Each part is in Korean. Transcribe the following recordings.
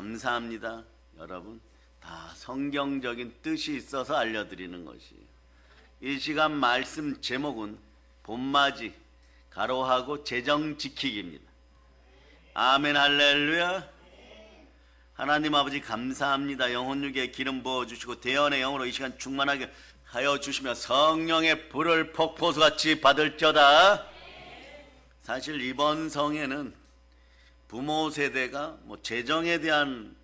감사합니다. 여러분, 다 성경적인 뜻이 있어서 알려드리는 것이에요. 이 시간 말씀 제목은 봄맞이 가로하고 재정 지키기입니다. 아멘 할렐루야. 하나님 아버지 감사합니다. 영혼육에 기름 부어주시고 대언의 영으로 이 시간 충만하게 하여 주시며 성령의 불을 폭포수같이 받을지어다. 사실 이번 성에는 부모 세대가 재정에 대한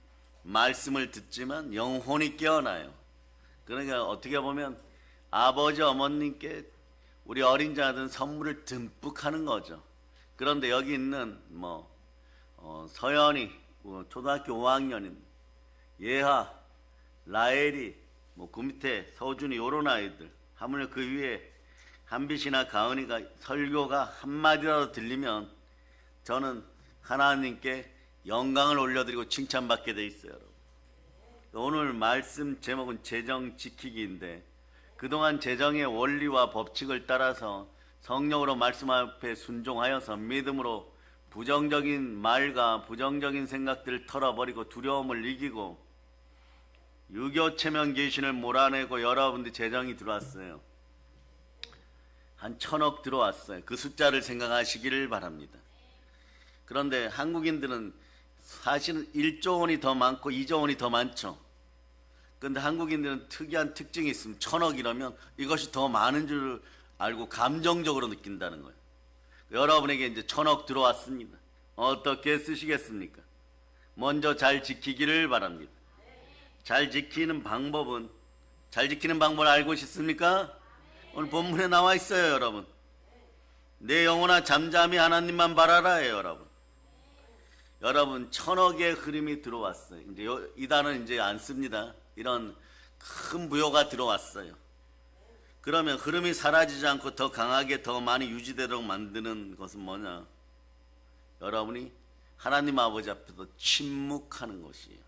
말씀을 듣지만 영혼이 깨어나요. 그러니까 어떻게 보면 아버지 어머님께 우리 어린 자들은 선물을 듬뿍 하는 거죠. 그런데 여기 있는 서연이 초등학교 5학년인 예하, 라엘이 그 밑에 서준이 이런 아이들, 하물며 그 위에 한빛이나 가은이가 설교가 한마디라도 들리면 저는 하나님께 영광을 올려드리고 칭찬받게 돼 있어요. 여러분. 오늘 말씀 제목은 재정 지키기인데 그동안 재정의 원리와 법칙을 따라서 성령으로 말씀 앞에 순종하여서 믿음으로 부정적인 말과 부정적인 생각들을 털어버리고 두려움을 이기고 유교 체면 귀신을 몰아내고 여러분들 재정이 들어왔어요. 한 1,000억 들어왔어요. 그 숫자를 생각하시기를 바랍니다. 그런데 한국인들은 사실은 1조 원이 더 많고 2조 원이 더 많죠. 그런데 한국인들은 특이한 특징이 있으면 1,000억 이라면 이것이 더 많은 줄 알고 감정적으로 느낀다는 거예요. 여러분에게 이제 1,000억 들어왔습니다. 어떻게 쓰시겠습니까? 먼저 잘 지키기를 바랍니다. 잘 지키는 방법을 알고 싶습니까? 오늘 본문에 나와 있어요, 여러분. 내 영혼아 잠잠히 하나님만 바라라예요, 여러분. 여러분 1,000억의 흐름이 들어왔어요. 이제 이 단어는 이제 안 씁니다. 이런 큰 부여가 들어왔어요. 그러면 흐름이 사라지지 않고 더 강하게 더 많이 유지되도록 만드는 것은 뭐냐? 여러분이 하나님 아버지 앞에서 침묵하는 것이에요.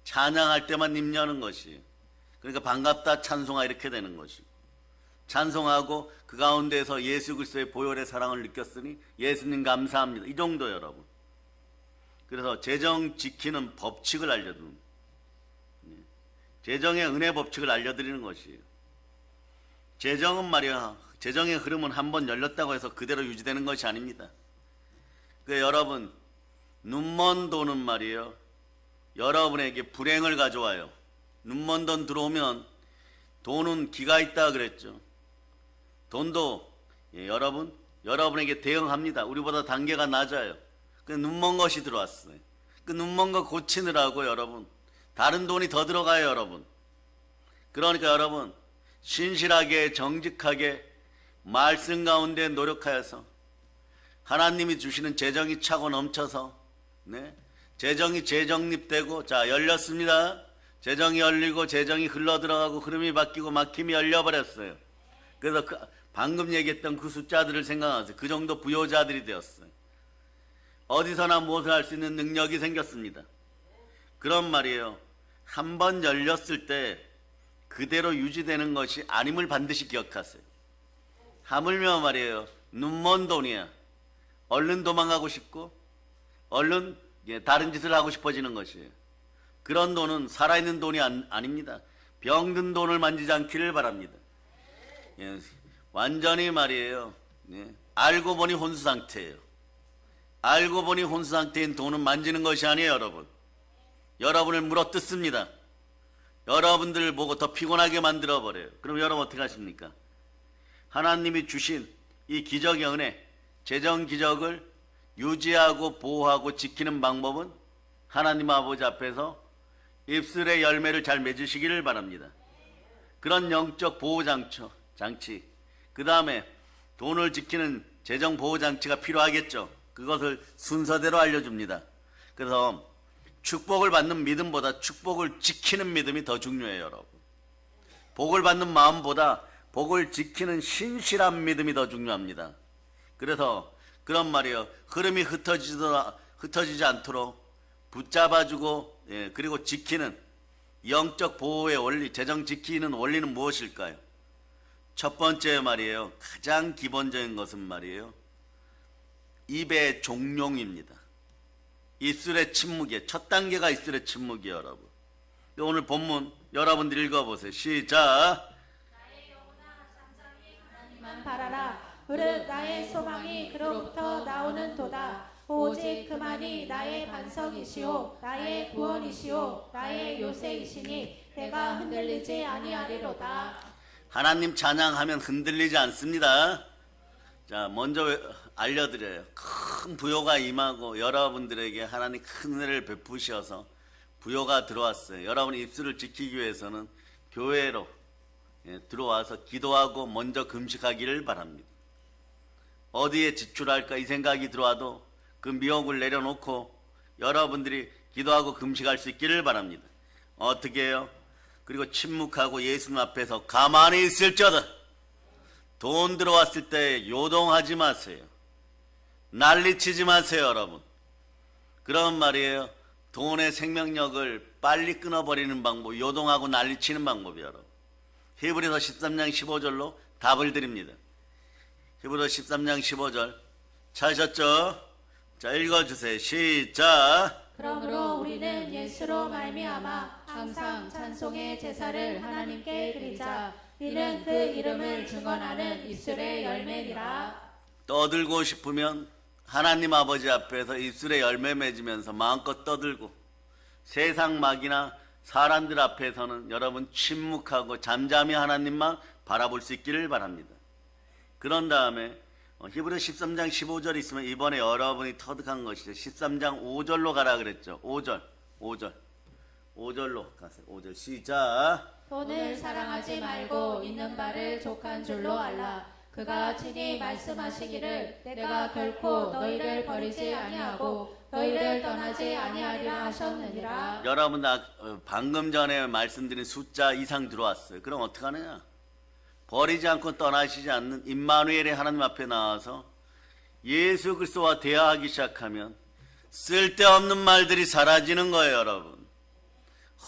찬양할 때만 입려는 것이에요. 그러니까 반갑다 찬송하 이렇게 되는 것이고 찬송하고 그 가운데서 예수 그리스도의 보혈의 사랑을 느꼈으니 예수님 감사합니다. 이 정도 여러분. 그래서 재정 지키는 법칙을 알려드립니다. 재정의 은혜 법칙을 알려드리는 것이에요. 재정은 말이야, 재정의 흐름은 한번 열렸다고 해서 그대로 유지되는 것이 아닙니다. 여러분, 눈먼 돈은 말이에요, 여러분에게 불행을 가져와요. 눈먼 돈 들어오면 돈은 기가 있다 그랬죠. 돈도 여러분에게 대응합니다. 우리보다 단계가 낮아요. 그 눈먼 것이 들어왔어요. 그 눈먼 거 고치느라고 여러분 다른 돈이 더 들어가요, 여러분. 그러니까 여러분 신실하게 정직하게 말씀 가운데 노력하여서 하나님이 주시는 재정이 차고 넘쳐서 재정이 재정립되고 자 열렸습니다. 재정이 열리고 재정이 흘러들어가고 흐름이 바뀌고 막힘이 열려버렸어요. 그래서 방금 얘기했던 그 숫자들을 생각하세요. 그 정도 부여자들이 되었어요. 어디서나 무엇을 할 수 있는 능력이 생겼습니다. 그런 말이에요. 한번 열렸을 때 그대로 유지되는 것이 아님을 반드시 기억하세요. 하물며 말이에요, 눈먼 돈이야. 얼른 도망가고 싶고 얼른 다른 짓을 하고 싶어지는 것이에요. 그런 돈은 살아있는 돈이 아닙니다. 병든 돈을 만지지 않기를 바랍니다. 완전히 말이에요, 알고 보니 혼수 상태예요. 알고 보니 혼수 상태인 돈은 만지는 것이 아니에요, 여러분. 여러분을 물어뜯습니다. 여러분들을 보고 더 피곤하게 만들어버려요. 그럼 여러분 어떻게 하십니까? 하나님이 주신 이 기적의 은혜, 재정 기적을 유지하고 보호하고 지키는 방법은 하나님 아버지 앞에서 입술의 열매를 잘 맺으시기를 바랍니다. 그런 영적 보호장치, 그 다음에 돈을 지키는 재정 보호장치가 필요하겠죠. 그것을 순서대로 알려줍니다. 그래서 축복을 받는 믿음보다 축복을 지키는 믿음이 더 중요해요, 여러분. 복을 받는 마음보다 복을 지키는 신실한 믿음이 더 중요합니다. 그래서 그런 말이에요. 흐름이 흩어지지 않도록 붙잡아주고 그리고 지키는 영적 보호의 원리, 재정 지키는 원리는 무엇일까요? 첫 번째 말이에요. 가장 기본적인 것은 말이에요, 입의 종용입니다. 입술의 침묵이에요. 첫 단계가 입술의 침묵이에요, 여러분. 오늘 본문 여러분들 읽어보세요. 시작. 하나님만 바라라. 무릇 나의 소망이 그로부터 나오는 도다. 오직 그만이 나의 반석이시오 나의 구원이시오 나의 요새이시니 내가 흔들리지 아니하리로다. 하나님 찬양하면 흔들리지 않습니다. 자, 먼저 알려드려요. 큰 부요가 임하고 여러분들에게 하나님 큰 은혜를 베푸셔서 부요가 들어왔어요. 여러분의 입술을 지키기 위해서는 교회로 들어와서 기도하고 먼저 금식하기를 바랍니다. 어디에 지출할까 이 생각이 들어와도 그 미혹을 내려놓고 여러분들이 기도하고 금식할 수 있기를 바랍니다. 어떻게 해요? 그리고 침묵하고 예수님 앞에서 가만히 있을지어다. 돈 들어왔을 때 요동하지 마세요. 난리치지 마세요, 여러분. 그런 말이에요. 돈의 생명력을 빨리 끊어버리는 방법, 요동하고 난리치는 방법이에요, 여러분. 히브리서 13장 15절로 답을 드립니다. 히브리서 13장 15절 찾으셨죠? 자, 읽어주세요. 시작. 그러므로 우리는 예수로 말미암아 항상 찬송의 제사를 하나님께 드리자. 이는 그 이름을 증언하는 입술의 열매니라. 떠들고 싶으면 하나님 아버지 앞에서 입술에 열매 맺으면서 마음껏 떠들고, 세상 막이나 사람들 앞에서는 여러분 침묵하고 잠잠히 하나님만 바라볼 수 있기를 바랍니다. 그런 다음에 히브리 13장 15절 있으면 이번에 여러분이 터득한 것이죠. 13장 5절로 가라 그랬죠. 5절로 가세요. 5절 시작. 돈을 사랑하지 말고 있는 바를 족한 줄로 알라. 그가 친히 말씀하시기를 내가 결코 너희를 버리지 아니하고 너희를 떠나지 아니하리라 하셨느니라. 여러분 방금 전에 말씀드린 숫자 이상 들어왔어요. 그럼 어떡하느냐? 버리지 않고 떠나시지 않는 임마누엘의 하나님 앞에 나와서 예수 그리스도와 대화하기 시작하면 쓸데없는 말들이 사라지는 거예요, 여러분.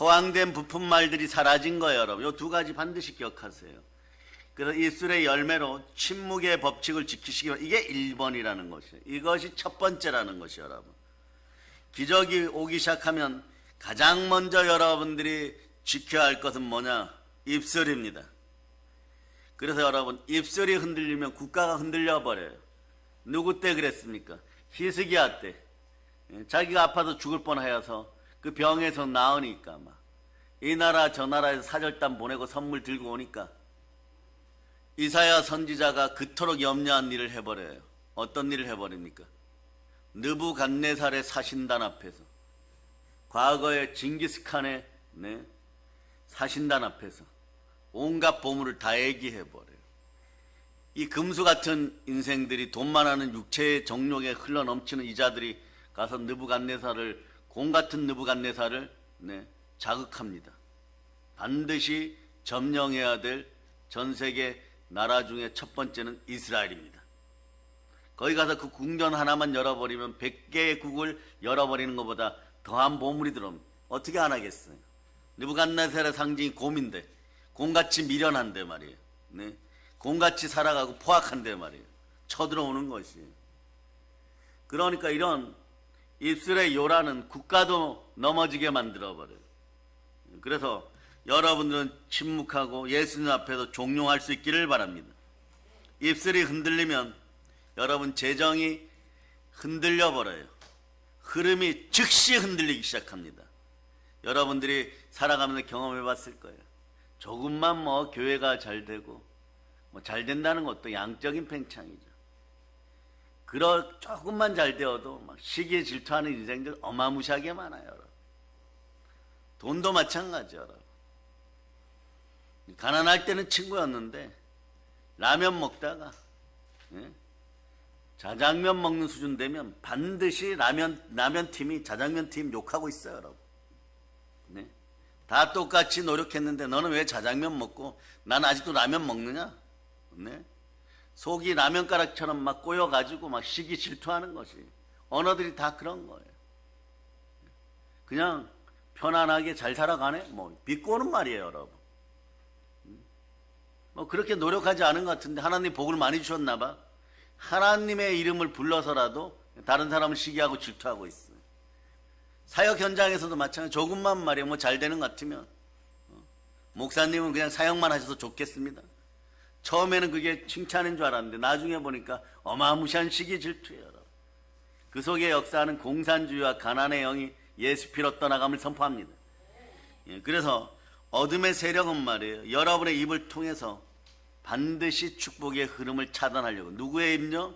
허황된 부품 말들이 사라진 거예요, 여러분. 이 두 가지 반드시 기억하세요. 그래서 입술의 열매로 침묵의 법칙을 지키시기 바랍니다. 이게 1번이라는 것이에요. 이것이 첫 번째라는 것이에요, 여러분. 기적이 오기 시작하면 가장 먼저 여러분들이 지켜야 할 것은 뭐냐? 입술입니다. 그래서 여러분, 입술이 흔들리면 국가가 흔들려 버려요. 누구 때 그랬습니까? 히스기야 때. 자기가 아파서 죽을 뻔하여서 그 병에서 나으니까 막 이 나라 저 나라에서 사절단 보내고 선물 들고 오니까 이사야 선지자가 그토록 염려한 일을 해버려요. 어떤 일을 해버립니까? 느부갓네살의 사신단 앞에서, 과거의 징기스칸의 사신단 앞에서 온갖 보물을 다 얘기해버려요. 이 금수 같은 인생들이, 돈만 하는 육체의 정욕에 흘러 넘치는 이자들이 가서 느부갓네살을, 공 같은 느부갓네살을 자극합니다. 반드시 점령해야 될 전 세계 나라 중에 첫 번째는 이스라엘입니다. 거기 가서 그 궁전 하나만 열어버리면 100개의 국을 열어버리는 것보다 더한 보물이 들어옵니다. 어떻게 안 하겠어요? 느부갓네살의 상징이 곰인데, 곰같이 미련한데 말이에요. 곰같이 살아가고 포악한데 말이에요. 쳐들어오는 것이에요. 그러니까 이런 입술의 요란은 국가도 넘어지게 만들어버려요. 그래서 여러분들은 침묵하고 예수님 앞에서 종용할 수 있기를 바랍니다. 입술이 흔들리면 여러분 재정이 흔들려 버려요. 흐름이 즉시 흔들리기 시작합니다. 여러분들이 살아가면서 경험해 봤을 거예요. 조금만 교회가 잘 되고 잘 된다는 것도 양적인 팽창이죠. 조금만 잘 되어도 막 시기에 질투하는 인생들 어마무시하게 많아요, 여러분. 돈도 마찬가지죠, 여러분. 가난할 때는 친구였는데 라면 먹다가 자장면 먹는 수준 되면 반드시 라면 팀이 자장면 팀 욕하고 있어요, 여러분. 다 똑같이 노력했는데 너는 왜 자장면 먹고 난 아직도 라면 먹느냐? 속이 라면가락처럼 막 꼬여가지고 막 시기 질투하는 것이, 언어들이 다 그런 거예요. 그냥 편안하게 잘 살아가네? 비꼬는 말이에요, 여러분. 그렇게 노력하지 않은 것 같은데 하나님 복을 많이 주셨나 봐. 하나님의 이름을 불러서라도 다른 사람을 시기하고 질투하고 있어요. 사역 현장에서도 마찬가지. 조금만 말이야 뭐 잘 되는 것 같으면 목사님은 그냥 사역만 하셔도 좋겠습니다. 처음에는 그게 칭찬인 줄 알았는데 나중에 보니까 어마무시한 시기 질투예요. 그 속에 역사하는 공산주의와 가난의 영이 예수 피로 떠나감을 선포합니다. 그래서 어둠의 세력은 말이에요, 여러분의 입을 통해서 반드시 축복의 흐름을 차단하려고. 누구의 입요?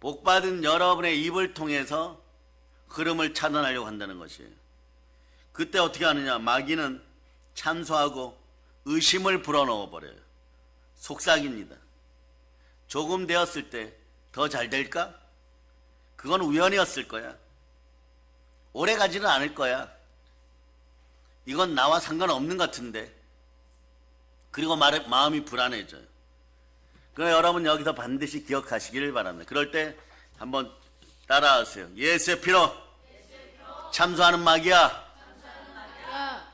복받은 여러분의 입을 통해서 흐름을 차단하려고 한다는 것이에요. 그때 어떻게 하느냐? 마귀는 참소하고 의심을 불어넣어 버려요. 속삭입니다. 조금 되었을 때 더 잘 될까? 그건 우연이었을 거야. 오래 가지는 않을 거야. 이건 나와 상관없는 것 같은데. 그리고 마음이 불안해져요. 그러나 여러분 여기서 반드시 기억하시기를 바랍니다. 그럴 때 한번 따라하세요. 예수의 피로 참소하는 마귀야,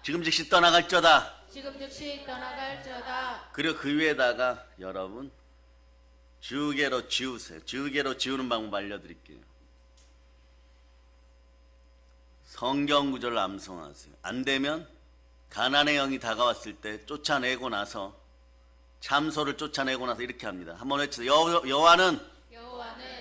지금 즉시 떠나갈저다. 지금 즉시 떠나갈지어다. 그리고 그 위에다가 여러분 주계로 지우세요. 주계로 지우는 방법 알려드릴게요. 성경 구절을 암송하세요. 안 되면 가난의 영이 다가왔을 때 쫓아내고 나서, 참소를 쫓아내고 나서 이렇게 합니다. 한번 외치세요. 여호와는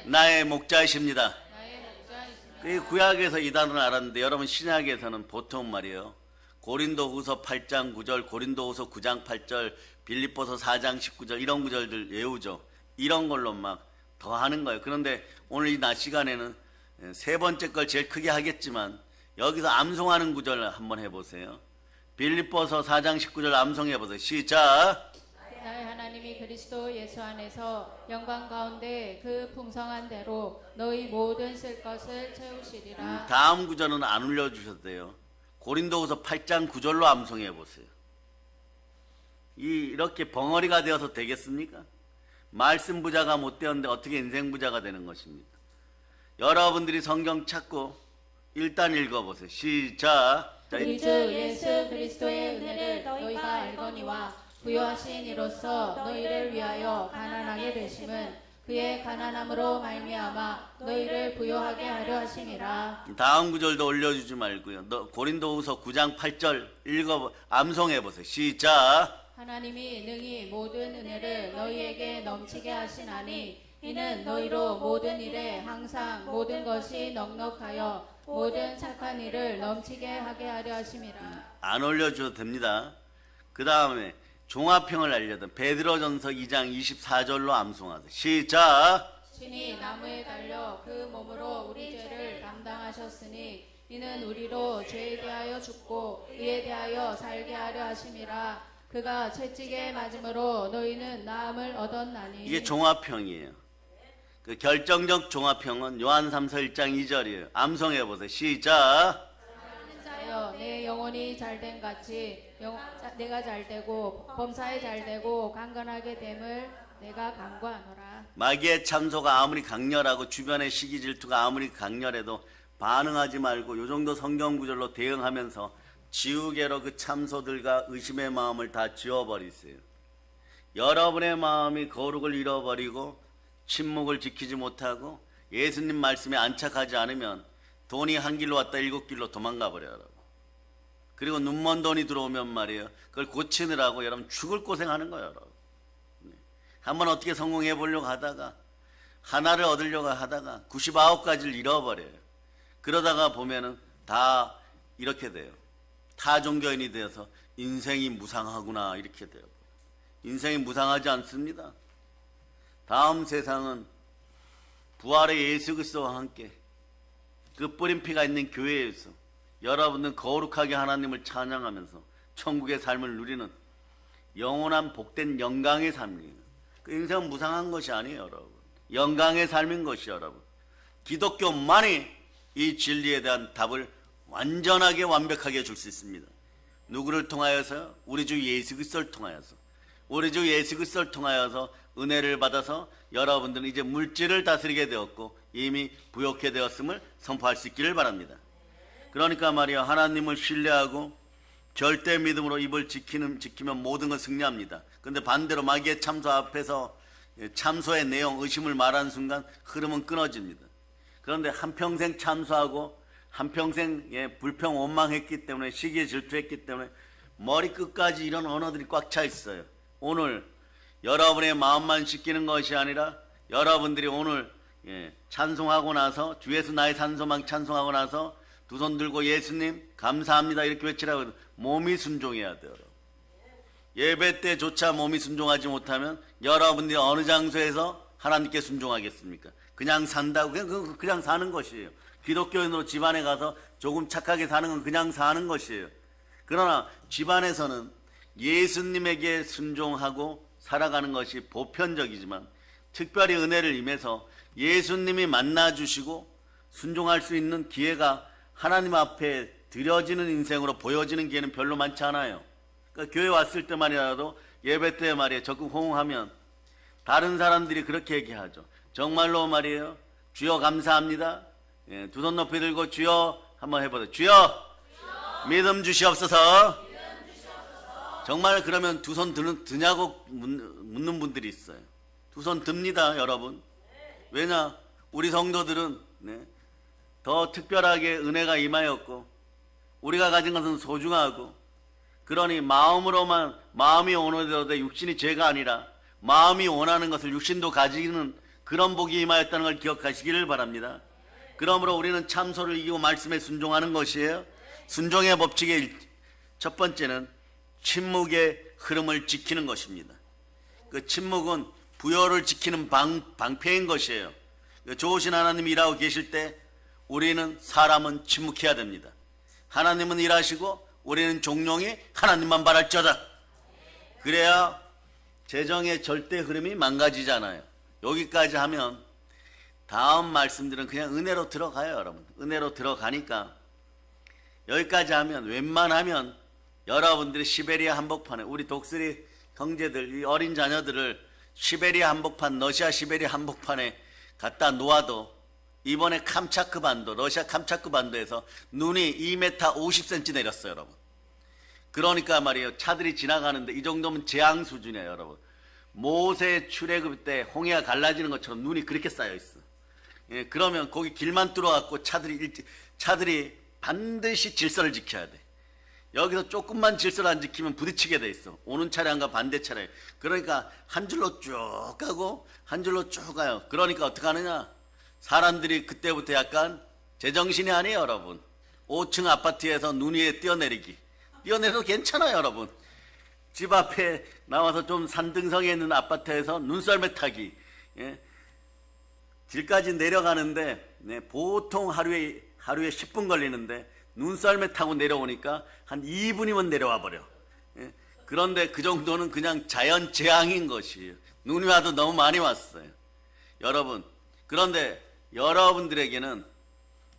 나의 목자이십니다. 나의 목자이십니다. 그 구약에서 이 단어를 알았는데 여러분 신약에서는 보통 말이에요, 고린도후서 8장 9절, 고린도후서 9장 8절, 빌립보서 4장 19절 이런 구절들 외우죠. 이런 걸로 막 더 하는 거예요. 그런데 오늘 이 낮 시간에는 세 번째 걸 제일 크게 하겠지만 여기서 암송하는 구절 한번 해보세요. 빌립보서 4장 19절 암송해보세요. 시작. 나의 하나님이 그리스도 예수 안에서 영광 가운데 그 풍성한 대로 너희 모든 쓸 것을 채우시리라. 다음 구절은 안 올려주셔도 돼요. 고린도후서 8장 9절로 암송해보세요. 이렇게 벙어리가 되어서 되겠습니까? 말씀 부자가 못 되었는데 어떻게 인생 부자가 되는 것입니까? 여러분들이 성경 찾고 일단 읽어보세요. 시작. 우리 주 예수 그리스도의 은혜를 너희가 알거니와 부요하신 이로써 너희를 위하여 가난하게 되심은 그의 가난함으로 말미암아 너희를 부요하게 하려 하심이라. 다음 구절도 올려주지 말고요. 고린도후서 9장 8절 암송해보세요. 시작. 하나님이 능히 모든 은혜를 너희에게 넘치게 하시나니 이는 너희로 모든 일에 항상 모든 것이 넉넉하여 모든 착한 일을 넘치게 하게 하려 하심이라. 안 올려줘도 됩니다. 그 다음에 종합평을 알려던 베드로전서 2장 24절로 암송하세요. 시작. 신이 나무에 달려 그 몸으로 우리 죄를 감당하셨으니 이는 우리로 죄에 대하여 죽고 의에 대하여 살게 하려 하심이라. 그가 채찍에 맞음으로 너희는 나음을 얻었나니. 이게 종합평이에요. 그 결정적 종합평은 요한 3서 1장 2절이에요. 암송해보세요. 시작. 자여 내 영혼이 잘된 같이 내가 잘되고 범사에 잘되고 강건하게 됨을 내가 간구하노라. 마귀의 참소가 아무리 강렬하고 주변의 시기 질투가 아무리 강렬해도 반응하지 말고 요 정도 성경 구절로 대응하면서 지우개로 그 참소들과 의심의 마음을 다 지워버리세요. 여러분의 마음이 거룩을 잃어버리고 침묵을 지키지 못하고 예수님 말씀에 안착하지 않으면 돈이 한 길로 왔다 일곱 길로 도망가 버려요. 그리고 눈먼 돈이 들어오면 말이에요, 그걸 고치느라고 여러분 죽을 고생하는 거예요. 여러분. 한번 어떻게 성공해 보려고 하다가 하나를 얻으려고 하다가 99가지를 잃어버려요. 그러다가 보면은 다 이렇게 돼요. 타종교인이 되어서 인생이 무상하구나 이렇게 돼요. 인생이 무상하지 않습니다. 다음 세상은 부활의 예수 그리스도와 함께 그 뿌린 피가 있는 교회에서 여러분은 거룩하게 하나님을 찬양하면서 천국의 삶을 누리는 영원한 복된 영광의 삶이에요. 그 인생은 무상한 것이 아니에요, 여러분. 영광의 삶인 것이 여러분. 기독교만이 이 진리에 대한 답을 완전하게 완벽하게 줄 수 있습니다. 누구를 통하여서요? 우리 주 예수 그리스도를 통하여서. 우리 주 예수 그리스도를 통하여서 은혜를 받아서 여러분들은 이제 물질을 다스리게 되었고 이미 부욕해 되었음을 선포할 수 있기를 바랍니다. 그러니까 말이야, 하나님을 신뢰하고 절대 믿음으로 입을 지키면 모든 건 승리합니다. 근데 반대로 마귀의 참소 앞에서 참소의 내용, 의심을 말하는 순간 흐름은 끊어집니다. 그런데 한평생 참소하고 한평생 불평 원망했기 때문에 시기에 질투했기 때문에 머리끝까지 이런 언어들이 꽉 차 있어요. 오늘 여러분의 마음만 씻기는 것이 아니라 여러분들이 오늘 찬송하고 나서 주 예수 나의 산소망 찬송하고 나서 두 손 들고 예수님 감사합니다 이렇게 외치라고 몸이 순종해야 돼요. 예배 때조차 몸이 순종하지 못하면 여러분들이 어느 장소에서 하나님께 순종하겠습니까? 그냥 산다고 그냥 사는 것이에요. 기독교인으로 집안에 가서 조금 착하게 사는 건 그냥 사는 것이에요. 그러나 집안에서는 예수님에게 순종하고 살아가는 것이 보편적이지만 특별히 은혜를 임해서 예수님이 만나주시고 순종할 수 있는 기회가 하나님 앞에 드려지는 인생으로 보여지는 기회는 별로 많지 않아요. 그러니까 교회 왔을 때만이라도 예배 때 말이에요. 적극 호응하면 다른 사람들이 그렇게 얘기하죠. 정말로 말이에요. 주여 감사합니다. 두 손 높이 들고 주여 한번 해보세요. 주여 믿음 주시옵소서. 정말 그러면 두 손 드냐고 묻는 분들이 있어요. 두 손 듭니다, 여러분. 왜냐? 우리 성도들은 더 특별하게 은혜가 임하였고 우리가 가진 것은 소중하고 그러니 마음이 원하되 육신이 죄가 아니라 마음이 원하는 것을 육신도 가지는 그런 복이 임하였다는 걸 기억하시기를 바랍니다. 그러므로 우리는 참소를 이기고 말씀에 순종하는 것이에요. 순종의 법칙의 첫 번째는 침묵의 흐름을 지키는 것입니다. 그 침묵은 부여를 지키는 방패인 것이에요. 좋으신 하나님이 일하고 계실 때 우리는 사람은 침묵해야 됩니다. 하나님은 일하시고 우리는 종용이 하나님만 바랄지어다. 그래야 재정의 절대 흐름이 망가지잖아요. 여기까지 하면 다음 말씀들은 그냥 은혜로 들어가요, 여러분. 은혜로 들어가니까 여기까지 하면 웬만하면 여러분들이 시베리아 한복판에 우리 독수리 형제들, 이 어린 자녀들을 시베리아 한복판, 러시아 시베리아 한복판에 갖다 놓아도 이번에 캄차크 반도, 러시아 캄차크 반도에서 눈이 2m 50cm 내렸어요, 여러분. 그러니까 말이에요. 차들이 지나가는데 이 정도면 재앙 수준이에요, 여러분. 모세 출애굽 때 홍해가 갈라지는 것처럼 눈이 그렇게 쌓여 있어. 그러면 거기 길만 뚫어갖고 차들이 반드시 질서를 지켜야 돼. 여기서 조금만 질서를 안 지키면 부딪히게 돼 있어. 오는 차량과 반대 차량. 그러니까 한 줄로 쭉 가고 한 줄로 쭉 가요. 그러니까 어떻게 하느냐? 사람들이 그때부터 약간 제정신이 아니에요, 여러분. 5층 아파트에서 눈 위에 뛰어내리기. 뛰어내려도 괜찮아요, 여러분. 집 앞에 나와서 좀 산등성에 있는 아파트에서 눈썰매 타기. 길까지 내려가는데 보통 하루에 10분 걸리는데 눈썰매 타고 내려오니까 한 2분이면 내려와 버려. 그런데 그 정도는 그냥 자연 재앙인 것이에요. 눈이 와도 너무 많이 왔어요. 여러분, 그런데 여러분들에게는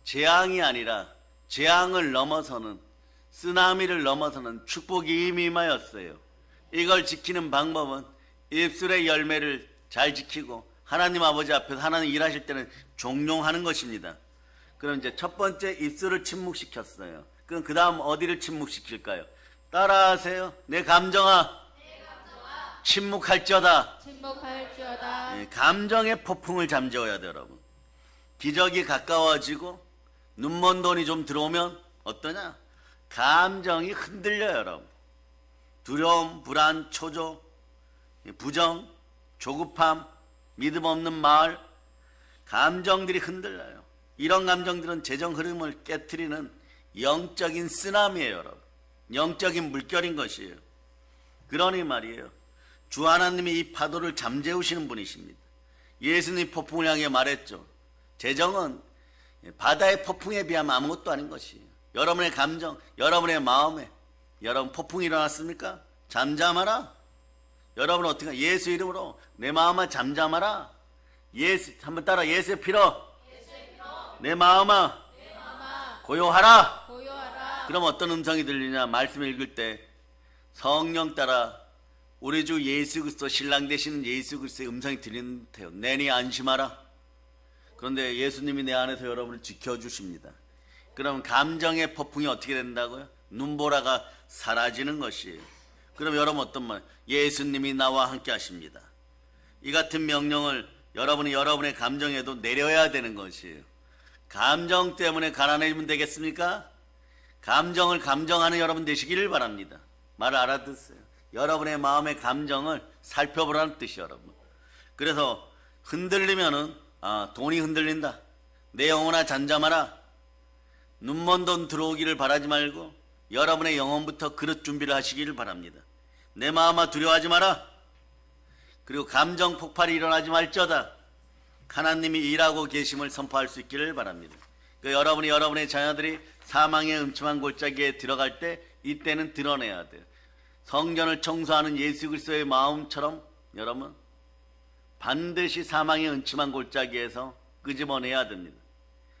재앙이 아니라 재앙을 넘어서는 쓰나미를 넘어서는 축복이 이미 임하였어요. 이걸 지키는 방법은 입술의 열매를 잘 지키고 하나님 아버지 앞에서 하나님 일하실 때는 종용하는 것입니다. 그럼 이제 첫 번째 입술을 침묵시켰어요. 그럼 그 다음 어디를 침묵시킬까요? 따라하세요. 내 감정아, 침묵할지어다. 감정의 폭풍을 잠재워야 돼요, 여러분. 기적이 가까워지고 눈먼 돈이 좀 들어오면 어떠냐? 감정이 흔들려요, 여러분. 두려움, 불안, 초조, 부정, 조급함, 믿음 없는 마을, 감정들이 흔들려요. 이런 감정들은 재정 흐름을 깨트리는 영적인 쓰나미예요, 여러분. 영적인 물결인 것이에요. 그러니 말이에요. 주 하나님이 이 파도를 잠재우시는 분이십니다. 예수님 폭풍을 향해 말했죠. 재정은 바다의 폭풍에 비하면 아무것도 아닌 것이에요. 여러분의 감정, 여러분의 마음에 여러분 폭풍이 일어났습니까? 잠잠하라. 여러분은 어떻게 예수 이름으로 내 마음아 잠잠하라. 예수 한번 따라 예수의 피로 내 마음아 고요하라. 그럼 어떤 음성이 들리냐? 말씀을 읽을 때 성령 따라 우리 주 예수 그리스도 신랑 되시는 예수 그리스도의 음성이 들리는 듯해요. 내니 안심하라. 그런데 예수님이 내 안에서 여러분을 지켜주십니다. 그럼 감정의 폭풍이 어떻게 된다고요? 눈보라가 사라지는 것이에요. 그럼 여러분 어떤 말? 예수님이 나와 함께 하십니다. 이 같은 명령을 여러분이 여러분의 감정에도 내려야 되는 것이에요. 감정 때문에 가난해지면 되겠습니까? 감정을 감정하는 여러분 되시기를 바랍니다. 말을 알아듣으세요. 여러분의 마음의 감정을 살펴보라는 뜻이 여러분. 그래서 흔들리면은 돈이 흔들린다. 내 영혼아 잠잠하라. 눈먼 돈 들어오기를 바라지 말고 여러분의 영혼부터 그릇 준비를 하시기를 바랍니다. 내 마음아 두려워하지 마라. 그리고 감정 폭발이 일어나지 말지어다. 하나님이 일하고 계심을 선포할 수 있기를 바랍니다. 여러분이 여러분의 자녀들이 사망의 음침한 골짜기에 들어갈 때 이때는 드러내야 돼요. 성전을 청소하는 예수 그리스도의 마음처럼 여러분 반드시 사망의 음침한 골짜기에서 끄집어내야 됩니다.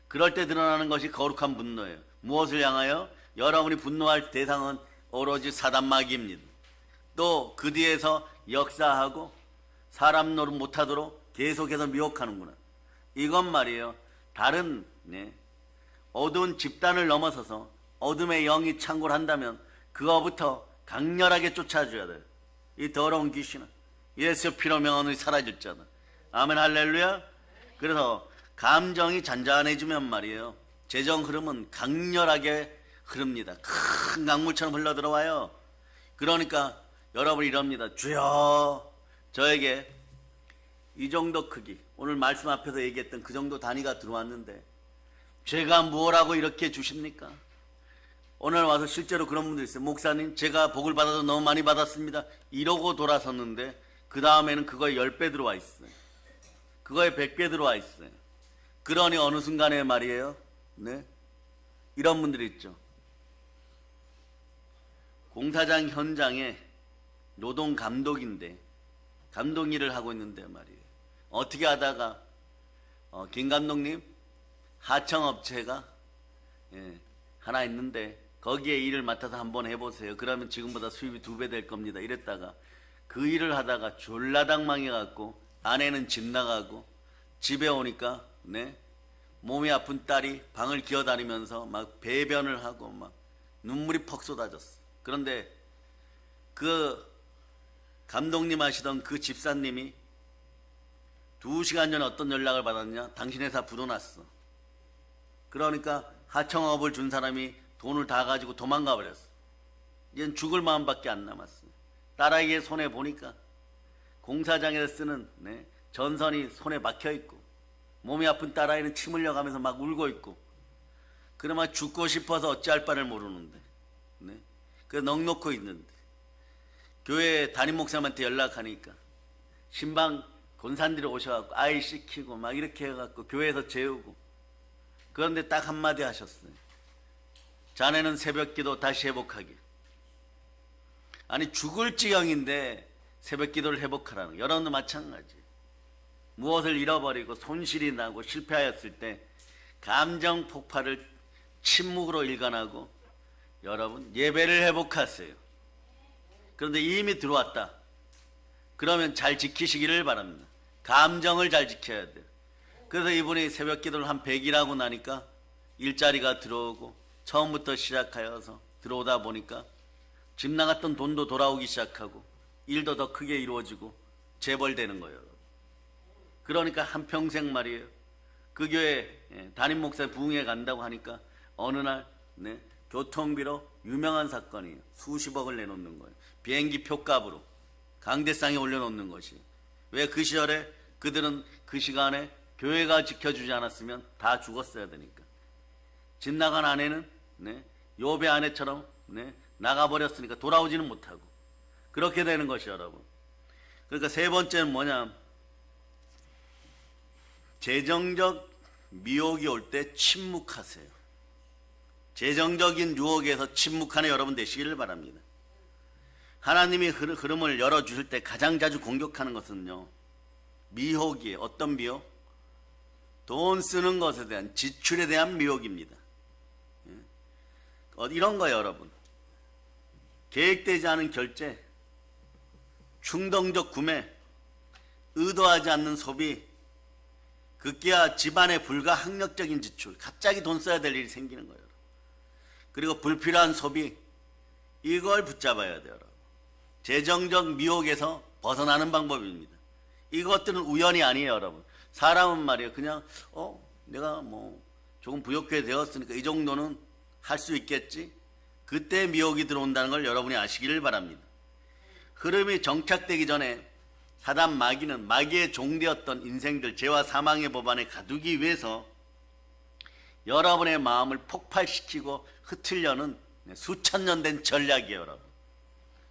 그럴 때 드러나는 것이 거룩한 분노예요. 무엇을 향하여? 여러분이 분노할 대상은 오로지 사단마귀입니다. 또 그 뒤에서 역사하고 사람 노릇 못하도록 계속해서 미혹하는구나. 이건 말이에요. 다른 어두운 집단을 넘어서서 어둠의 영이 창궐 한다면 그거부터 강렬하게 쫓아줘야 돼요. 이 더러운 귀신은 예수 피로 명하노니 사라질자다. 아멘 할렐루야. 그래서 감정이 잔잔해지면 말이에요. 재정 흐름은 강렬하게 흐릅니다. 큰 강물처럼 흘러들어와요. 그러니까 여러분이 이럽니다. 주여 저에게 이 정도 크기, 오늘 말씀 앞에서 얘기했던 그 정도 단위가 들어왔는데 제가 뭐라고 이렇게 주십니까? 오늘 와서 실제로 그런 분들 있어요. 목사님 제가 복을 받아도 너무 많이 받았습니다. 이러고 돌아섰는데 그 다음에는 그거에 10배 들어와 있어요. 그거에 100배 들어와 있어요. 그러니 어느 순간에 말이에요. 이런 분들이 있죠. 공사장 현장에 노동 감독인데 감독 일을 하고 있는데 말이에요. 어떻게 하다가 김 감독님 하청업체가 하나 있는데 거기에 일을 맡아서 한번 해보세요. 그러면 지금보다 수입이 2배 될 겁니다. 이랬다가 그 일을 하다가 졸라당 망해갖고 아내는 집 나가고 집에 오니까 몸이 아픈 딸이 방을 기어다니면서 막 배변을 하고 막 눈물이 퍽 쏟아졌어. 그런데 그 감독님 하시던 그 집사님이 2시간 전에 어떤 연락을 받았냐? 당신 회사 부도났어. 그러니까 하청업을 준 사람이 돈을 다 가지고 도망가 버렸어. 이젠 죽을 마음밖에 안 남았어. 딸아이의 손에 보니까 공사장에서 쓰는 전선이 손에 막혀 있고 몸이 아픈 딸아이는 침 흘려가면서 막 울고 있고 그러면 죽고 싶어서 어찌할 바를 모르는데 그래서 넋놓고 있는데 교회 담임 목사님한테 연락하니까 신방 권사님들이 오셔갖고 아이 씻기고 막 이렇게 해갖고 교회에서 재우고 그런데 딱 한마디 하셨어요. 자네는 새벽기도 다시 회복하게. 아니 죽을 지경인데 새벽기도를 회복하라는 거. 여러분도 마찬가지. 무엇을 잃어버리고 손실이 나고 실패하였을 때 감정 폭발을 침묵으로 일관하고 여러분 예배를 회복하세요. 그런데 이미 들어왔다. 그러면 잘 지키시기를 바랍니다. 감정을 잘 지켜야 돼요. 그래서 이분이 새벽 기도를 한 100일 하고 나니까 일자리가 들어오고 처음부터 시작하여서 들어오다 보니까 집 나갔던 돈도 돌아오기 시작하고 일도 더 크게 이루어지고 재벌되는 거예요. 그러니까 한평생 말이에요. 그 교회 담임 목사 부흥회 간다고 하니까 어느 날 교통비로 유명한 사건이에요. 수십억을 내놓는 거예요. 비행기 표값으로 강대상에 올려놓는 것이. 왜 그 시절에 그들은 그 시간에 교회가 지켜주지 않았으면 다 죽었어야 되니까. 집 나간 아내는 요배 아내처럼 나가버렸으니까 돌아오지는 못하고 그렇게 되는 것이 여러분. 그러니까 세 번째는 뭐냐? 재정적 미혹이 올 때 침묵하세요. 재정적인 유혹에서 침묵하는 여러분 되시기를 바랍니다. 하나님이 흐름을 열어주실 때 가장 자주 공격하는 것은요, 미혹이에요. 어떤 미혹? 돈 쓰는 것에 대한, 지출에 대한 미혹입니다. 이런 거예요, 여러분. 계획되지 않은 결제, 충동적 구매, 의도하지 않는 소비, 급기야 집안의 불가항력적인 지출, 갑자기 돈 써야 될 일이 생기는 거예요. 그리고 불필요한 소비, 이걸 붙잡아야 돼요. 여러분. 재정적 미혹에서 벗어나는 방법입니다. 이것들은 우연이 아니에요, 여러분. 사람은 말이에요. 그냥 내가 조금 부욕해 되었으니까 이 정도는 할 수 있겠지. 그때 미혹이 들어온다는 걸 여러분이 아시기를 바랍니다. 흐름이 정착되기 전에 사단 마귀는 마귀의 종되었던 인생들, 죄와 사망의 법안에 가두기 위해서 여러분의 마음을 폭발시키고 흩으려는 수천 년 된 전략이에요, 여러분.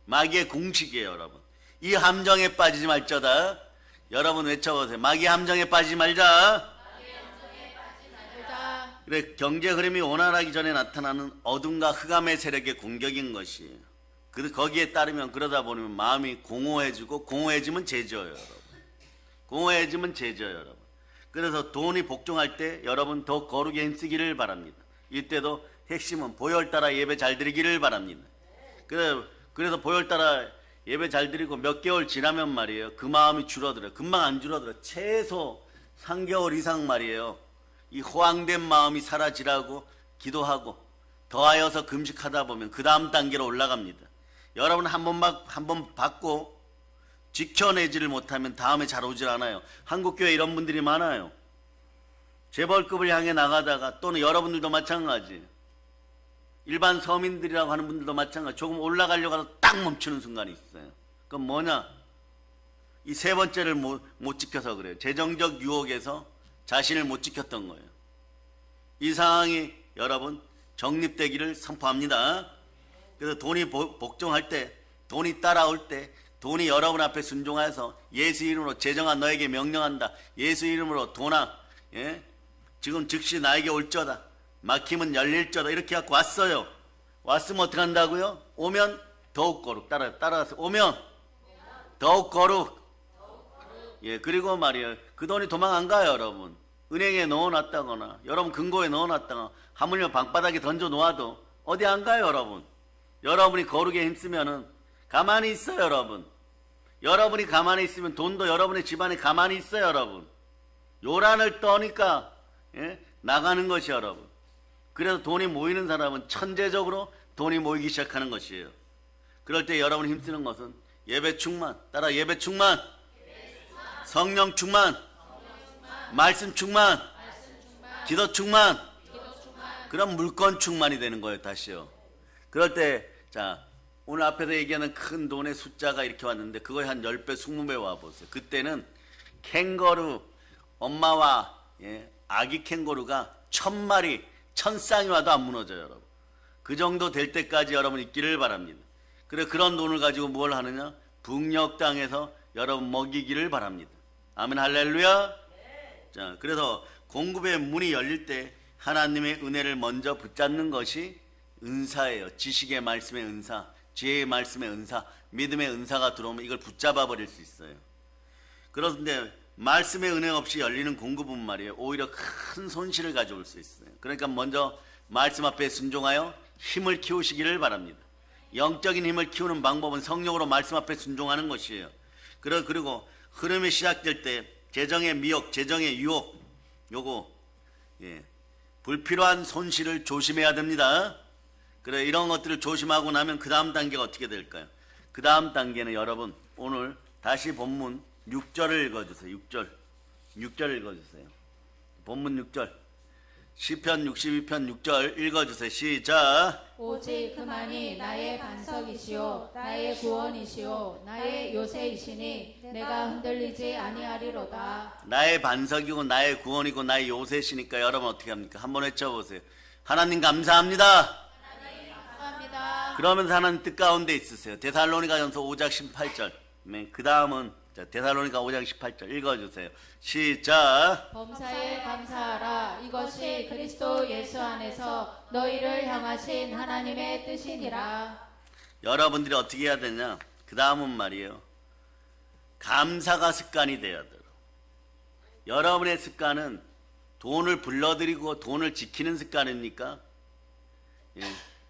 마귀의 공식이에요, 여러분. 이 함정에 빠지지 말자다. 여러분 외쳐보세요. 마귀 함정에 빠지지 말자. 그래, 경제 흐름이 원활하기 전에 나타나는 어둠과 흑암의 세력의 공격인 것이에요. 거기에 따르면 그러다 보면 마음이 공허해지고 공허해지면 죄져요, 여러분. 공허해지면 죄져요, 여러분. 그래서 돈이 복종할 때 여러분 더 거룩에 힘쓰기를 바랍니다. 이때도 핵심은 보혈 따라 예배 잘 드리기를 바랍니다. 그래서 보혈 따라 예배 잘 드리고 몇 개월 지나면 말이에요. 그 마음이 줄어들어요. 금방 안 줄어들어요. 최소 3개월 이상 말이에요. 이 호황된 마음이 사라지라고 기도하고 더하여서 금식하다 보면 그 다음 단계로 올라갑니다. 여러분 한 번 받고 지켜내지를 못하면 다음에 잘 오질 않아요. 한국교회 이런 분들이 많아요. 재벌급을 향해 나가다가 또는 여러분들도 마찬가지. 일반 서민들이라고 하는 분들도 마찬가지. 조금 올라가려고 하다 딱 멈추는 순간이 있어요. 그건 뭐냐? 이 세 번째를 못 지켜서 그래요. 재정적 유혹에서 자신을 못 지켰던 거예요. 이 상황이 여러분 정립되기를 선포합니다. 그래서 돈이 복종할 때, 돈이 따라올 때, 돈이 여러분 앞에 순종해서 예수 이름으로 재정아 너에게 명령한다. 예수 이름으로 돈아, 예? 지금 즉시 나에게 올저다. 막힘은 열릴저다. 이렇게 갖고 왔어요. 왔으면 어떻게 한다고요? 오면 더욱 거룩. 따라가서 오면 더욱 거룩. 예, 그리고 말이에요. 그 돈이 도망 안 가요, 여러분. 은행에 넣어놨다거나, 여러분 금고에 넣어놨다거나, 하물며 방바닥에 던져 놓아도 어디 안 가요, 여러분. 여러분이 거룩에 힘쓰면은 가만히 있어요, 여러분. 여러분이 가만히 있으면 돈도 여러분의 집안에 가만히 있어요, 여러분. 요란을 떠니까 예? 나가는 것이 여러분. 그래서 돈이 모이는 사람은 천재적으로 돈이 모이기 시작하는 것이에요. 그럴 때 여러분이 힘쓰는 것은 예배 충만, 따라 예배 충만, 성령 충만, 말씀 충만, 기도 충만, 그럼 물건 충만이 되는 거예요. 다시요. 그럴 때 자 오늘 앞에서 얘기하는 큰 돈의 숫자가 이렇게 왔는데 그거에 한 10배, 20배 와보세요. 그때는 캥거루 엄마와 예, 아기 캥거루가 1000마리 1000쌍이 와도 안 무너져요, 여러분. 그 정도 될 때까지 여러분 있기를 바랍니다. 그래 그런 돈을 가지고 뭘 하느냐? 북녘 땅에서 여러분 먹이기를 바랍니다. 아멘 할렐루야. 자, 그래서 공급의 문이 열릴 때 하나님의 은혜를 먼저 붙잡는 것이 은사예요. 지식의 말씀의 은사, 지혜의 말씀의 은사, 믿음의 은사가 들어오면 이걸 붙잡아 버릴 수 있어요. 그런데 말씀의 은혜 없이 열리는 공급은 말이에요. 오히려 큰 손실을 가져올 수 있어요. 그러니까 먼저 말씀 앞에 순종하여 힘을 키우시기를 바랍니다. 영적인 힘을 키우는 방법은 성령으로 말씀 앞에 순종하는 것이에요. 그리고 흐름이 시작될 때 재정의 미혹, 재정의 유혹, 요거 예, 불필요한 손실을 조심해야 됩니다. 그래 이런 것들을 조심하고 나면 그 다음 단계가 어떻게 될까요? 그 다음 단계는 여러분 오늘 다시 본문 6절을 읽어주세요. 6절 읽어주세요. 본문 6절 시편 62편 6절 읽어주세요. 시작. 오직 그만이 나의 반석이시오 나의 구원이시오 나의 요새이시니 내가 흔들리지 아니하리로다. 나의 반석이고 나의 구원이고 나의 요새시니까 여러분 어떻게 합니까? 한번 외쳐보세요. 하나님 감사합니다. 그러면서 하나님 뜻 가운데 있으세요. 데살로니가전서 5장 18절. 그 다음은 데살로니가 5장 18절 읽어주세요. 시작. 범사에 감사하라. 이것이 그리스도 예수 안에서 너희를 향하신 하나님의 뜻이니라. 여러분들이 어떻게 해야 되냐? 그 다음은 말이에요. 감사가 습관이 되어야 돼요. 여러분의 습관은 돈을 불러들이고 돈을 지키는 습관입니까? 예.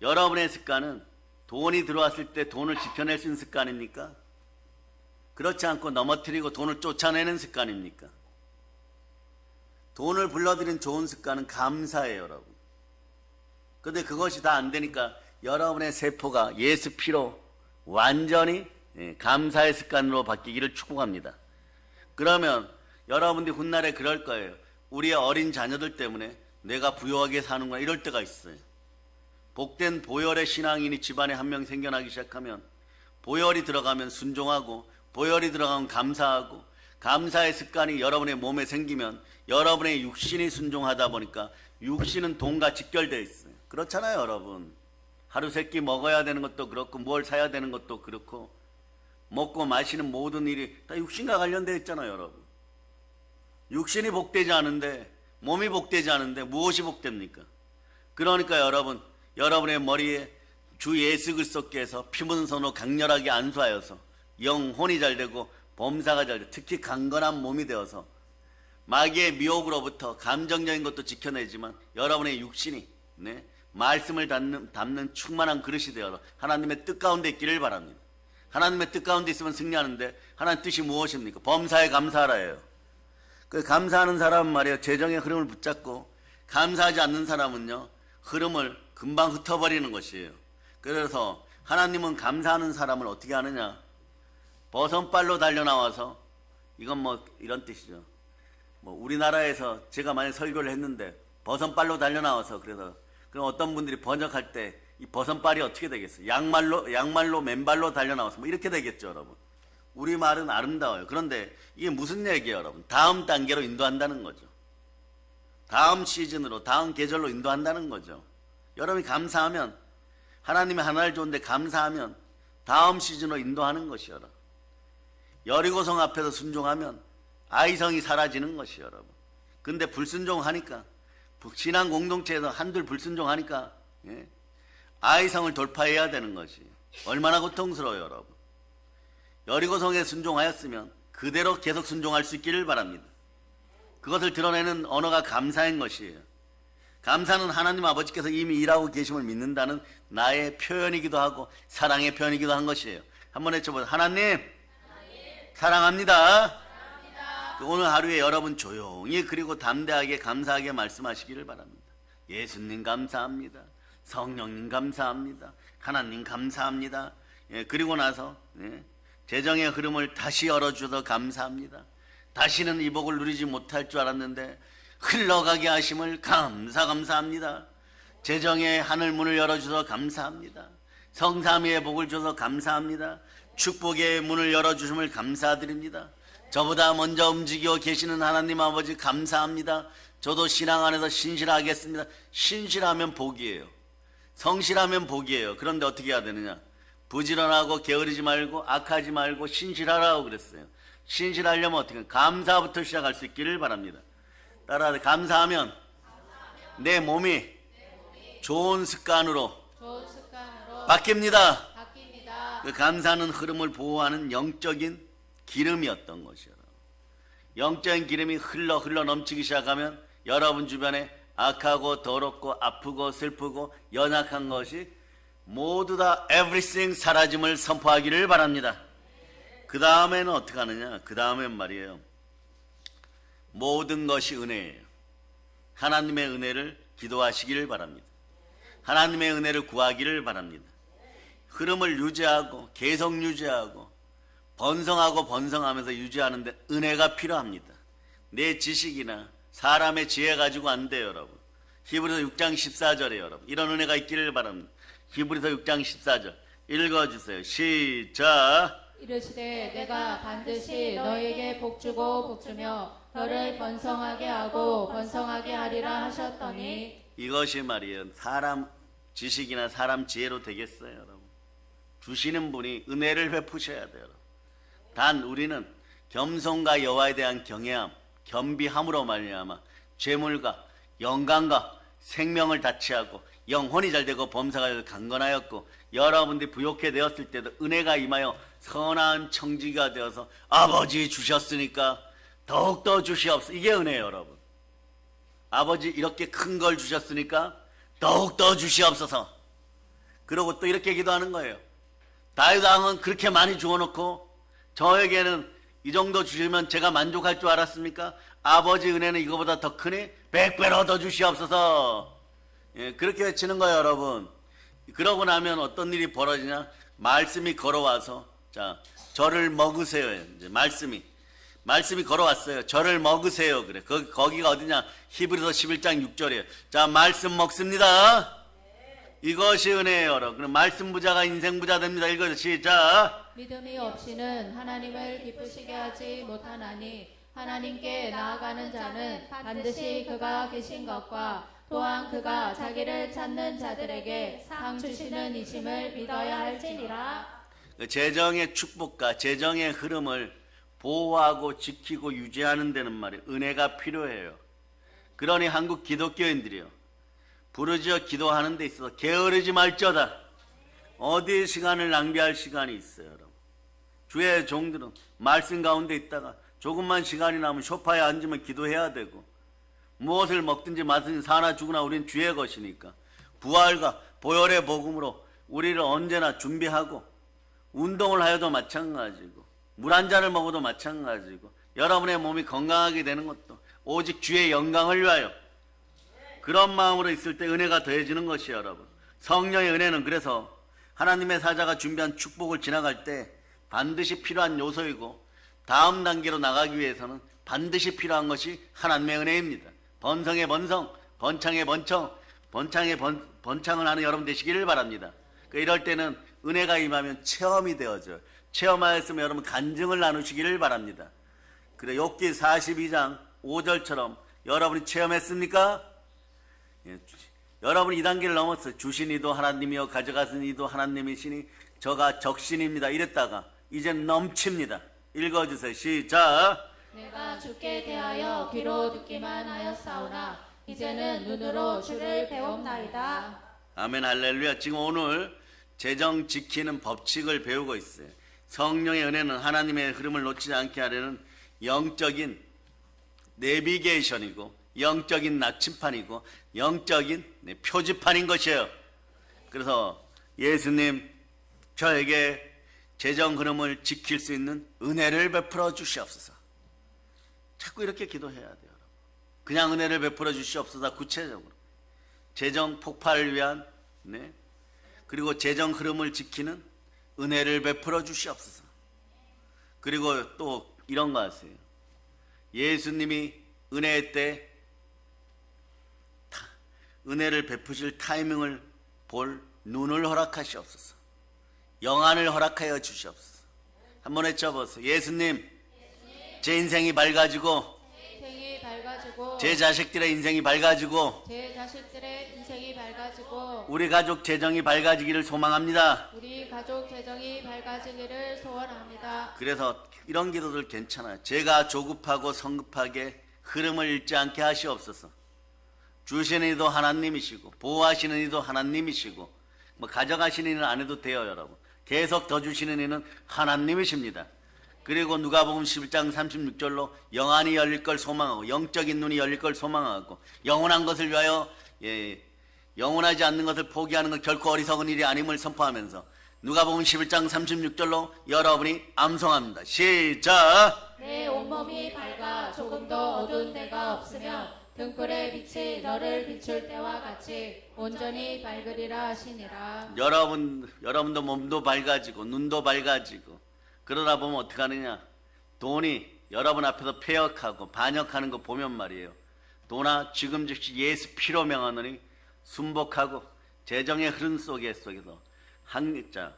여러분의 습관은 돈이 들어왔을 때 돈을 지켜낼 수 있는 습관입니까? 그렇지 않고 넘어뜨리고 돈을 쫓아내는 습관입니까? 돈을 불러들이는 좋은 습관은 감사예요, 여러분. 그런데 그것이 다 안 되니까 여러분의 세포가 예수 피로 완전히 감사의 습관으로 바뀌기를 축복합니다. 그러면 여러분들이 훗날에 그럴 거예요. 우리의 어린 자녀들 때문에 내가 부유하게 사는구나 이럴 때가 있어요. 복된 보혈의 신앙인이 집안에 한 명 생겨나기 시작하면 보혈이 들어가면 순종하고 보혈이 들어가면 감사하고 감사의 습관이 여러분의 몸에 생기면 여러분의 육신이 순종하다 보니까 육신은 돈과 직결되어 있어요. 그렇잖아요, 여러분. 하루 세 끼 먹어야 되는 것도 그렇고 뭘 사야 되는 것도 그렇고 먹고 마시는 모든 일이 다 육신과 관련되어 있잖아요, 여러분. 육신이 복되지 않은데 몸이 복되지 않은데 무엇이 복됩니까? 그러니까 여러분, 여러분의 머리에 주 예수 그리스도께서 피문선으로 강렬하게 안수하여서 영혼이 잘 되고 범사가 잘 되고 특히 강건한 몸이 되어서 마귀의 미혹으로부터 감정적인 것도 지켜내지만 여러분의 육신이 말씀을 담는 충만한 그릇이 되어서 하나님의 뜻 가운데 있기를 바랍니다. 하나님의 뜻 가운데 있으면 승리하는데 하나님 뜻이 무엇입니까? 범사에 감사하라예요. 그 감사하는 사람은 말이에요, 재정의 흐름을 붙잡고 감사하지 않는 사람은요, 흐름을 금방 흩어버리는 것이에요. 그래서 하나님은 감사하는 사람을 어떻게 하느냐? 버선발로 달려나와서, 이건 뭐 이런 뜻이죠. 뭐 우리나라에서 제가 만약 설교를 했는데 버선발로 달려나와서 그래서 그럼 어떤 분들이 번역할 때 이 버선발이 어떻게 되겠어요? 양말로 맨발로 달려나와서 뭐 이렇게 되겠죠, 여러분. 우리말은 아름다워요. 그런데 이게 무슨 얘기예요, 여러분? 다음 단계로 인도한다는 거죠. 다음 시즌으로, 다음 계절로 인도한다는 거죠. 여러분이 감사하면, 하나님의 하나를 줬는데 감사하면 다음 시즌으로 인도하는 것이요, 여러분. 여리고성 앞에서 순종하면 아이성이 사라지는 것이요, 여러분. 근데 불순종하니까, 신앙 공동체에서 한둘 불순종하니까 아이성을 돌파해야 되는 것이 얼마나 고통스러워요, 여러분. 여리고성에 순종하였으면 그대로 계속 순종할 수 있기를 바랍니다. 그것을 드러내는 언어가 감사인 것이에요. 감사는 하나님 아버지께서 이미 일하고 계심을 믿는다는 나의 표현이기도 하고 사랑의 표현이기도 한 것이에요. 한번 외쳐보세요. 하나님, 사랑합니다. 오늘 하루에 여러분 조용히 그리고 담대하게 감사하게 말씀하시기를 바랍니다. 예수님 감사합니다. 성령님 감사합니다. 하나님 감사합니다. 그리고 나서 재정의 흐름을 다시 열어주셔서 감사합니다. 다시는 이 복을 누리지 못할 줄 알았는데 흘러가게 하심을 감사합니다. 재정의 하늘문을 열어주셔서 감사합니다. 성삼위의 복을 주셔서 감사합니다. 축복의 문을 열어주심을 감사드립니다. 저보다 먼저 움직여 계시는 하나님 아버지 감사합니다. 저도 신앙 안에서 신실하겠습니다. 신실하면 복이에요. 성실하면 복이에요. 그런데 어떻게 해야 되느냐? 부지런하고 게으르지 말고 악하지 말고 신실하라고 그랬어요. 신실하려면 어떻게? 감사부터 시작할 수 있기를 바랍니다. 따라서 감사하면 내 몸이 좋은 습관으로 바뀝니다. 그 감사하는 흐름을 보호하는 영적인 기름이었던 것이요. 영적인 기름이 흘러 넘치기 시작하면 여러분 주변에 악하고 더럽고 아프고 슬프고 연약한 것이 모두 다 everything 사라짐을 선포하기를 바랍니다. 그 다음에는 어떻게 하느냐? 그 다음엔 말이에요, 모든 것이 은혜예요. 하나님의 은혜를 기도하시기를 바랍니다. 하나님의 은혜를 구하기를 바랍니다. 흐름을 유지하고 계속 유지하고 번성하면서 유지하는데 은혜가 필요합니다. 내 지식이나 사람의 지혜 가지고 안 돼요, 여러분. 히브리서 6장 14절에 여러분 이런 은혜가 있기를 바랍니다. 히브리서 6장 14절 읽어주세요. 시작. 이르시되 내가 반드시 너에게 복주고 복주며 너를 번성하게 하고 번성하게 하리라 하셨더니, 이것이 말이에요, 사람 지식이나 사람 지혜로 되겠어요, 여러분. 주시는 분이 은혜를 베푸셔야 돼요. 단 우리는 겸손과 여호와에 대한 경외함, 겸비함으로 말미암아 재물과 영광과 생명을 다취하고 영혼이 잘되고 범사가 강건하였고 여러분들이 부욕해 되었을 때도 은혜가 임하여 선한 청지가 되어서 아버지 주셨으니까 더욱더 주시옵소서. 이게 은혜예요, 여러분. 아버지 이렇게 큰 걸 주셨으니까 더욱더 주시옵소서. 그러고 또 이렇게 기도하는 거예요. 다윗 왕은 그렇게 많이 주어놓고 저에게는 이 정도 주시면 제가 만족할 줄 알았습니까? 아버지 은혜는 이거보다 더 크니 100배로 더 주시옵소서. 그렇게 외치는 거예요, 여러분. 그러고 나면 어떤 일이 벌어지냐? 말씀이 걸어와서 자, 저를 먹으세요. 이제 말씀이 말씀이 걸어왔어요. 저를 먹으세요. 그래. 거기가 어디냐? 히브리서 11장 6절이에요. 자, 말씀 먹습니다. 이것이 은혜예요, 여러분. 그럼 말씀 부자가 인생 부자 됩니다. 읽어요. 시작. 믿음이 없이는 하나님을 기쁘시게 하지 못하나니 하나님께 나아가는 자는 반드시 그가 계신 것과 또한 그가 자기를 찾는 자들에게 상 주시는 이심을 믿어야 할지니라. 재정의 축복과 재정의 흐름을 보호하고 지키고 유지하는 데는 말이에요. 은혜가 필요해요. 그러니 한국 기독교인들이요. 부르짖어 기도하는 데 있어서 게으르지 말자다. 어디 시간을 낭비할 시간이 있어요, 여러분. 주의 종들은 말씀 가운데 있다가 조금만 시간이 나면 소파에 앉으면 기도해야 되고 무엇을 먹든지 마든지 사나 죽으나 우린 주의 것이니까 부활과 보혈의 복음으로 우리를 언제나 준비하고 운동을 하여도 마찬가지고 물 한 잔을 먹어도 마찬가지고 여러분의 몸이 건강하게 되는 것도 오직 주의 영광을 위하여 그런 마음으로 있을 때 은혜가 더해지는 것이에요, 여러분. 성령의 은혜는 그래서 하나님의 사자가 준비한 축복을 지나갈 때 반드시 필요한 요소이고 다음 단계로 나가기 위해서는 반드시 필요한 것이 하나님의 은혜입니다. 번성의 번성, 번창의 번창, 번창의 번창을 하는 여러분 되시기를 바랍니다. 이럴 때는 은혜가 임하면 체험이 되어져요. 체험하였으면 여러분 간증을 나누시기를 바랍니다. 그래, 욥기 42장 5절처럼 여러분이 체험했습니까? 예, 여러분이 이 단계를 넘었어요. 주신 이도 하나님이요 가져가신 이도 하나님이시니 저가 적신입니다. 이랬다가 이젠 넘칩니다. 읽어주세요. 시작. 내가 주께 대하여 귀로 듣기만 하였사오나 이제는 눈으로 주를 배웁나이다. 아멘 할렐루야. 지금 오늘 재정 지키는 법칙을 배우고 있어요. 성령의 은혜는 하나님의 흐름을 놓치지 않게 하려는 영적인 내비게이션이고 영적인 나침판이고 영적인 표지판인 것이에요. 그래서 예수님 저에게 재정 흐름을 지킬 수 있는 은혜를 베풀어 주시옵소서. 자꾸 이렇게 기도해야 돼요. 그냥 은혜를 베풀어 주시옵소서. 구체적으로 재정 폭발을 위한 그리고 재정 흐름을 지키는 은혜를 베풀어 주시옵소서. 그리고 또 이런 거 하세요. 예수님이 은혜 때 은혜를 베푸실 타이밍을 볼 눈을 허락하시옵소서. 영안을 허락하여 주시옵소서. 한번 외쳐보세요. 예수님, 제 인생이 밝아지고 제 자식들의 인생이 밝아지고 제 자식들의 인생이 밝아지고 우리 가족 재정이 밝아지기를 소망합니다. 우리 가족 재정이 밝아지기를 소원합니다. 그래서 이런 기도들 괜찮아요. 제가 조급하고 성급하게 흐름을 잃지 않게 하시옵소서. 주시는 이도 하나님이시고 보호하시는 이도 하나님이시고 뭐 가져가시는 이는 안 해도 돼요, 여러분. 계속 더 주시는 이는 하나님이십니다. 그리고 누가복음 11장 36절로 영안이 열릴 걸 소망하고 영적인 눈이 열릴 걸 소망하고 영원한 것을 위하여 영원하지 않는 것을 포기하는 건 결코 어리석은 일이 아님을 선포하면서 누가복음 11장 36절로 여러분이 암송합니다. 시작. 내 온몸이 밝아 조금도 어두운 데가 없으며 등불의 빛이 너를 비출 때와 같이 온전히 밝으리라 하시니라. 여러분도 몸도 밝아지고 눈도 밝아지고 그러다 보면 어떻게 하느냐. 돈이 여러분 앞에서 폐역하고 반역하는 거 보면 말이에요. 돈아 지금 즉시 예수 피로 명하노니 순복하고 재정의 흐름 속에서 한 자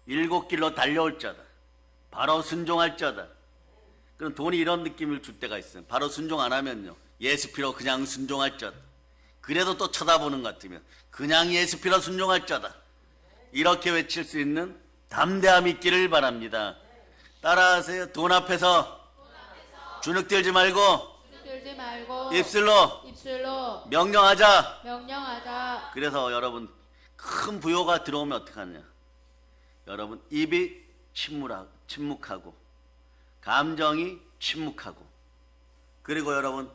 7길로 달려올 자다. 바로 순종할 자다. 그럼 돈이 이런 느낌을 줄 때가 있어요. 바로 순종 안 하면요. 예수 피로 그냥 순종할 자다. 그래도 또 쳐다보는 것 같으면 그냥 예수 피로 순종할 자다. 이렇게 외칠 수 있는 담대함이 있기를 바랍니다. 따라하세요. 돈 앞에서 주눅들지 말고 입술로 명령하자. 그래서 여러분 큰 부요가 들어오면 어떡하냐. 여러분 입이 침묵하고 감정이 침묵하고 그리고 여러분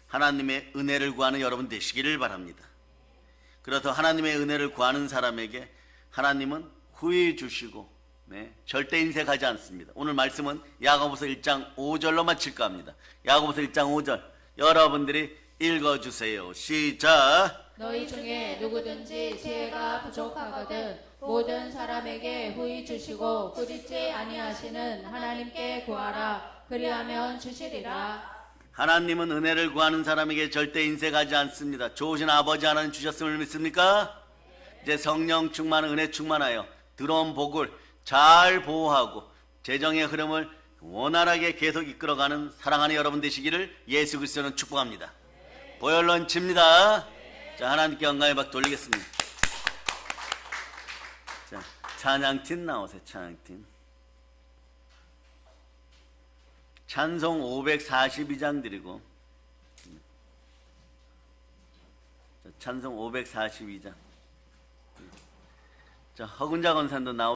하나님의 은혜를 구하는 여러분 되시기를 바랍니다. 그래서 하나님의 은혜를 구하는 사람에게 하나님은 후히 주시고 절대 인색하지 않습니다. 오늘 말씀은 야고보서 1장 5절로 마칠까 합니다. 야고보서 1장 5절 여러분들이 읽어주세요. 시작. 너희 중에 누구든지 지혜가 부족하거든 모든 사람에게 후히 주시고 꾸짖지 아니하시는 하나님께 구하라. 그리하면 주시리라. 하나님은 은혜를 구하는 사람에게 절대 인색하지 않습니다. 좋으신 아버지 하나님 주셨음을 믿습니까? 이제 성령 충만, 은혜 충만하여 들어온 복을 잘 보호하고 재정의 흐름을 원활하게 계속 이끌어가는 사랑하는 여러분 되시기를 예수 그리스도는 축복합니다. 보혈런치입니다. 자, 하나님께 영광의 박 돌리겠습니다. 자, 찬양팀 나오세요. 찬양팀. 찬송 542장 드리고, 찬송 542장. 자, 허군자 권사님도 나오